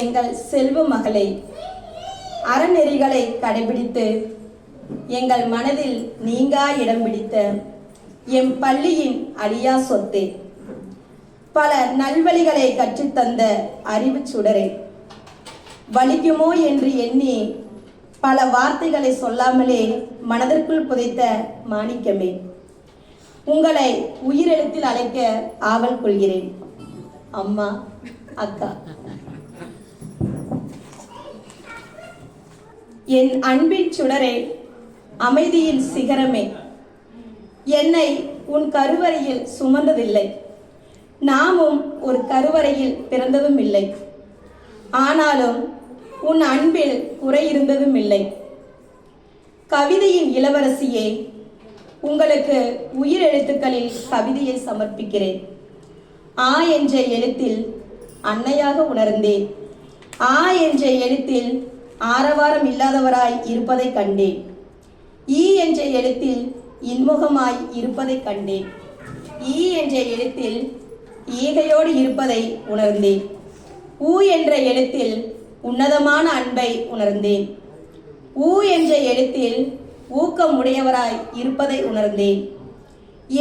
எங்கள் செல்வ மகளை அறநெறிகளை கடைபிடித்து எங்கள் மனதில் நீங்கா இடம் பிடித்த எம் பள்ளியின் அழியா சொத்தே, பல நல்வழிகளை கற்றுத்தந்த அறிவு சுடரே, வலிக்குமோ என்று எண்ணி பல வார்த்தைகளை சொல்லாமலே மனதிற்குள் புதைத்த மாணிக்கமே, உங்களை உயிரெழுத்தில் அழைக்க ஆவல் கொள்கிறேன். அம்மா, அக்கா. என் அன்பின் சுடரே, அமைதியின் சிகரமே, என்னை உன் கருவறையில் சுமந்ததில்லை, நாமும் ஒரு கருவறையில் பிறந்ததும் இல்லை. ஆனாலும் உன் அன்பில் குறை இருந்ததும் இல்லை. கவிதையின் இளவரசியே, உங்களுக்கு உயிர் எழுத்துக்களில் கவிதையை சமர்ப்பிக்கிறேன். ஆ என்ற எழுத்தில் அன்னையாக உணர்ந்தேன். ஆ என்ற எழுத்தில் ஆரவாரம் இல்லாதவராய் இருப்பதை கண்டேன். ஈ என்ற எழுத்தில் இன்முகமாய் இருப்பதை கண்டேன். ஈ என்ற எழுத்தில் ஈகையோடு இருப்பதை உணர்ந்தேன். ஊ என்ற எழுத்தில் உன்னதமான அன்பை உணர்ந்தேன். ஊ என்ற எழுத்தில் ஊக்கம் உடையவராய் இருப்பதை உணர்ந்தேன்.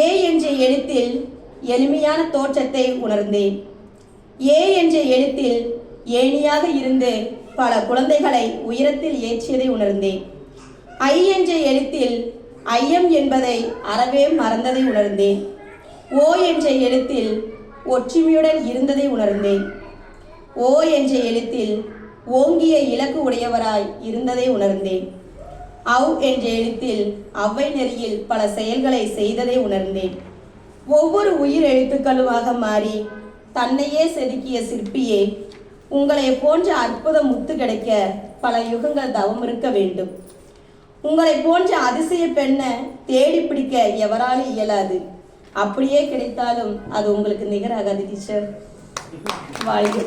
ஏ என்ற எழுத்தில் எளிமையான தோற்றத்தை உணர்ந்தேன். ஏ என்ற எழுத்தில் ஏணியாக இருந்து பல குழந்தைகளை உயரத்தில் ஏற்றியதை உணர்ந்தேன். ஐ என்ற எழுத்தில் ஐயம் என்பதை அறவே மறந்ததை உணர்ந்தேன். ஓ என்ற எழுத்தில் ஒற்றுமையுடன் இருந்ததை உணர்ந்தேன். ஓ என்ற எழுத்தில் ஓங்கிய இலக்கு உடையவராய் இருந்ததை உணர்ந்தேன். அவ் என்ற எழுத்தில் அவ்வை நெறியில் பல செயல்களை செய்ததை உணர்ந்தேன். ஒவ்வொரு உயிர் எழுத்துக்களுமாக மாறி தன்னையே செதுக்கிய சிற்பியே, உங்களை போன்ற அற்புத முத்து கிடைக்க பல யுகங்கள் தவம் இருக்க வேண்டும். உங்களை போன்ற அதிசய பெண்ணை தேடி பிடிக்க எவராலும் இயலாது. அப்படியே கிடைத்தாலும் அது உங்களுக்கு நிகராகாது டீச்சர். வாழ்க.